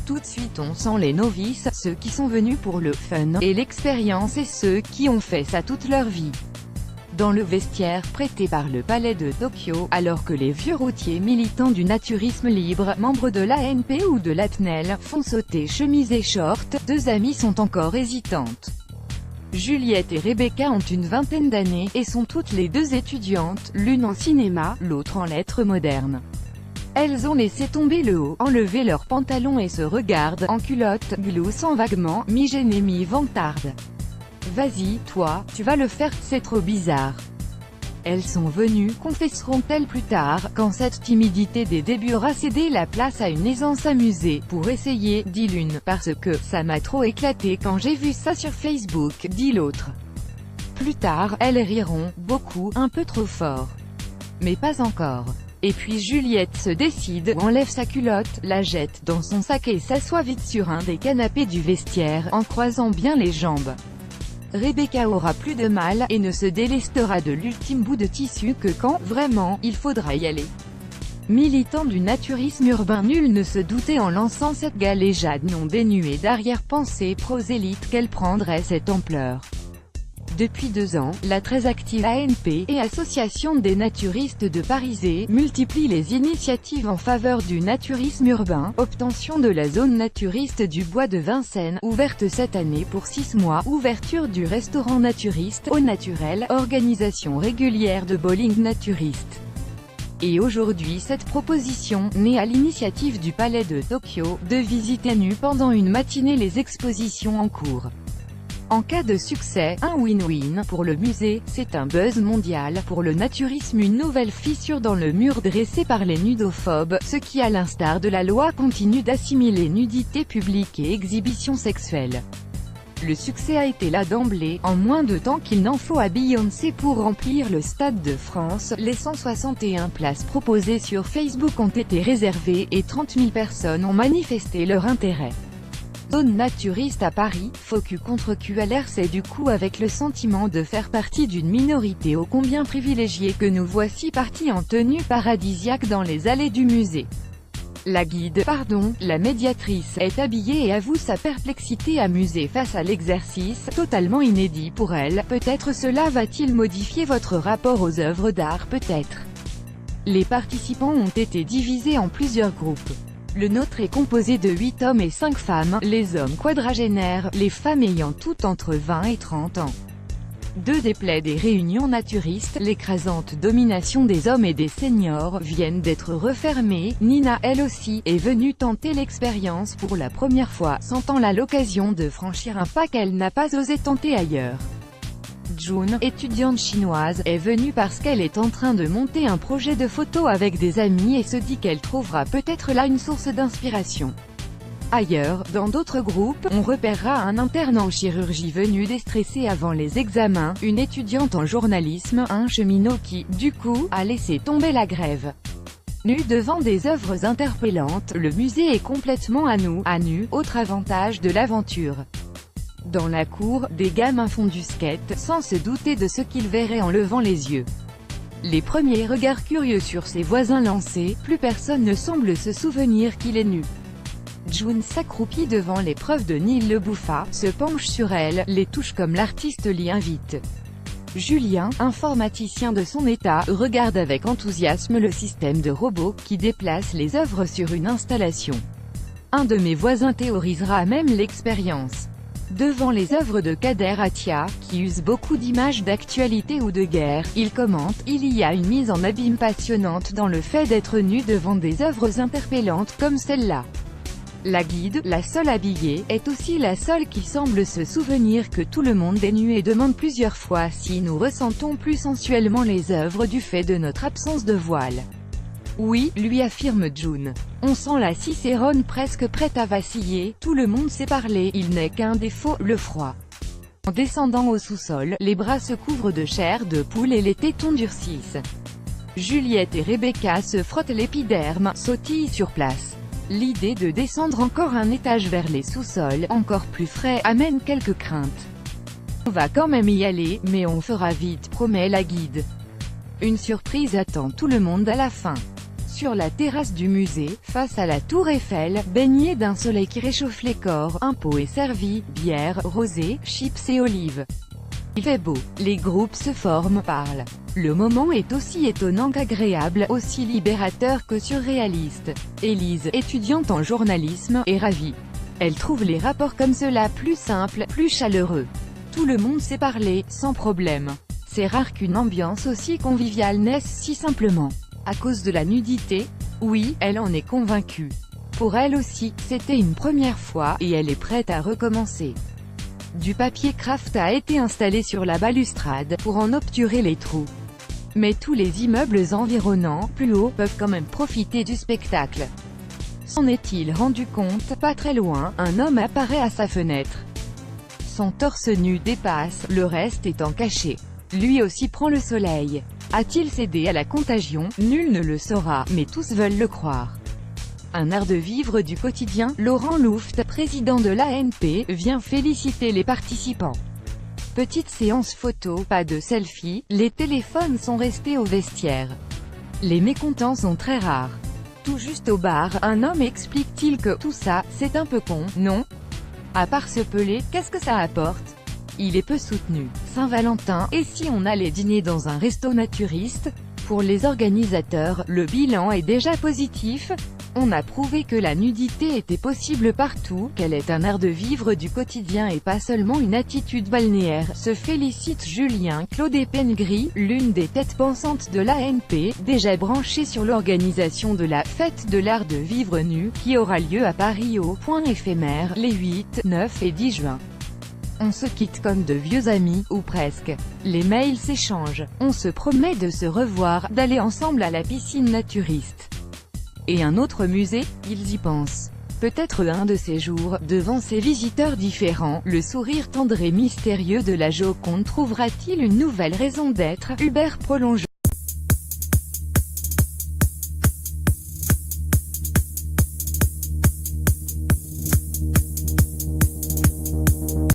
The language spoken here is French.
Tout de suite on sent les novices, ceux qui sont venus pour le fun et l'expérience et ceux qui ont fait ça toute leur vie. Dans le vestiaire prêté par le palais de Tokyo, alors que les vieux routiers militants du naturisme libre, membres de l'ANP ou de la TNEL, font sauter chemise et short, deux amies sont encore hésitantes. Juliette et Rebecca ont une vingtaine d'années, et sont toutes les deux étudiantes, l'une en cinéma, l'autre en lettres modernes. Elles ont laissé tomber le haut, enlevé leurs pantalons et se regardent, en culotte, gloussant vaguement, mi-gênée mi-vantarde. Vas-y, toi, tu vas le faire, c'est trop bizarre. Elles sont venues, confesseront-elles plus tard, quand cette timidité des débuts aura cédé la place à une aisance amusée, pour essayer, dit l'une, parce que, ça m'a trop éclaté quand j'ai vu ça sur Facebook, dit l'autre. Plus tard, elles riront, beaucoup, un peu trop fort. Mais pas encore. Et puis Juliette se décide, enlève sa culotte, la jette dans son sac et s'assoit vite sur un des canapés du vestiaire, en croisant bien les jambes. Rebecca aura plus de mal, et ne se délestera de l'ultime bout de tissu que quand, vraiment, il faudra y aller. Militant du naturisme urbain, nul ne se doutait en lançant cette galéjade non dénuée d'arrière-pensée prosélyte qu'elle prendrait cette ampleur. Depuis 2 ans, la très active ANP et Association des naturistes de Parisé multiplie les initiatives en faveur du naturisme urbain, obtention de la zone naturiste du bois de Vincennes, ouverte cette année pour 6 mois, ouverture du restaurant naturiste, au naturel, organisation régulière de bowling naturiste. Et aujourd'hui cette proposition, née à l'initiative du Palais de Tokyo, de visiter à nu pendant une matinée les expositions en cours. En cas de succès, un win-win pour le musée, c'est un buzz mondial pour le naturisme, une nouvelle fissure dans le mur dressé par les nudophobes, ceux qui à l'instar de la loi continuent d'assimiler nudité publique et exhibition sexuelle. Le succès a été là d'emblée, en moins de temps qu'il n'en faut à Beyoncé pour remplir le Stade de France, les 161 places proposées sur Facebook ont été réservées, et 30 000 personnes ont manifesté leur intérêt. Zone naturiste à Paris, faux cul contre QLR, c'est du coup avec le sentiment de faire partie d'une minorité ô combien privilégiée que nous voici partis en tenue paradisiaque dans les allées du musée. La guide, la médiatrice, est habillée et avoue sa perplexité amusée face à l'exercice, totalement inédit pour elle. Peut-être cela va-t-il modifier votre rapport aux œuvres d'art, peut-être. Les participants ont été divisés en plusieurs groupes. Le nôtre est composé de 8 hommes et 5 femmes, les hommes quadragénaires, les femmes ayant toutes entre 20 et 30 ans. 2 des plaies des réunions naturistes, l'écrasante domination des hommes et des seniors, viennent d'être refermées. Nina, elle aussi, est venue tenter l'expérience pour la première fois, sentant là l'occasion de franchir un pas qu'elle n'a pas osé tenter ailleurs. June, étudiante chinoise, est venue parce qu'elle est en train de monter un projet de photo avec des amis et se dit qu'elle trouvera peut-être là une source d'inspiration. Ailleurs, dans d'autres groupes, on repérera un interne en chirurgie venu déstresser avant les examens, une étudiante en journalisme, un cheminot qui, du coup, a laissé tomber la grève. Nu devant des œuvres interpellantes, le musée est complètement à nu, autre avantage de l'aventure. Dans la cour, des gamins font du skate, sans se douter de ce qu'ils verraient en levant les yeux. Les premiers regards curieux sur ses voisins lancés, plus personne ne semble se souvenir qu'il est nu. June s'accroupit devant l'épreuve de Neil le Bouffa, se penche sur elle, les touche comme l'artiste l'y invite. Julien, informaticien de son état, regarde avec enthousiasme le système de robots qui déplace les œuvres sur une installation. Un de mes voisins théorisera même l'expérience. Devant les œuvres de Kader Attia, qui usent beaucoup d'images d'actualité ou de guerre, il commente « Il y a une mise en abîme passionnante dans le fait d'être nu devant des œuvres interpellantes comme celle-là. » La guide, la seule habillée, est aussi la seule qui semble se souvenir que tout le monde est nu et demande plusieurs fois si nous ressentons plus sensuellement les œuvres du fait de notre absence de voile. Oui, lui affirme June. On sent la Cicérone presque prête à vaciller, tout le monde sait parler, il n'est qu'un défaut, le froid. En descendant au sous-sol, les bras se couvrent de chair de poule et les tétons durcissent. Juliette et Rebecca se frottent l'épiderme, sautillent sur place. L'idée de descendre encore un étage vers les sous-sols, encore plus frais, amène quelques craintes. On va quand même y aller, mais on fera vite, promet la guide. Une surprise attend tout le monde à la fin. sur la terrasse du musée, face à la tour Eiffel, baignés d'un soleil qui réchauffe les corps. Un pot est servi, bière, rosé, chips et olives. Il fait beau, les groupes se forment, parlent. Le moment est aussi étonnant qu'agréable, aussi libérateur que surréaliste. Élise, étudiante en journalisme, est ravie. Elle trouve les rapports comme cela plus simples, plus chaleureux. Tout le monde sait parler, sans problème. C'est rare qu'une ambiance aussi conviviale naisse si simplement. À cause de la nudité? Oui, elle en est convaincue. Pour elle aussi, c'était une première fois, et elle est prête à recommencer. Du papier craft a été installé sur la balustrade, pour en obturer les trous. Mais tous les immeubles environnants, plus hauts, peuvent quand même profiter du spectacle. S'en est-il rendu compte? Pas très loin, un homme apparaît à sa fenêtre. Son torse nu dépasse, le reste étant caché. Lui aussi prend le soleil. A-t-il cédé à la contagion? Nul ne le saura, mais tous veulent le croire. Un art de vivre du quotidien. Laurent Louft, président de l'ANP, vient féliciter les participants. Petite séance photo, pas de selfie, les téléphones sont restés au vestiaire. Les mécontents sont très rares. Tout juste au bar, un homme explique-t-il que tout ça, c'est un peu con, non? À part se peler, qu'est-ce que ça apporte? Il est peu soutenu. Saint-Valentin, et si on allait dîner dans un resto naturiste? Pour les organisateurs, le bilan est déjà positif. On a prouvé que la nudité était possible partout, qu'elle est un art de vivre du quotidien et pas seulement une attitude balnéaire, se félicite Julien Claude Pengri, l'une des têtes pensantes de l'ANP, déjà branchée sur l'organisation de la Fête de l'art de vivre nu, qui aura lieu à Paris au point éphémère, les 8, 9 et 10 juin. On se quitte comme de vieux amis, ou presque. Les mails s'échangent. On se promet de se revoir, d'aller ensemble à la piscine naturiste. Et un autre musée? Ils y pensent. Peut-être un de ces jours, devant ces visiteurs différents, le sourire tendre et mystérieux de la Joconde trouvera-t-il une nouvelle raison d'être? Hubert prolonge.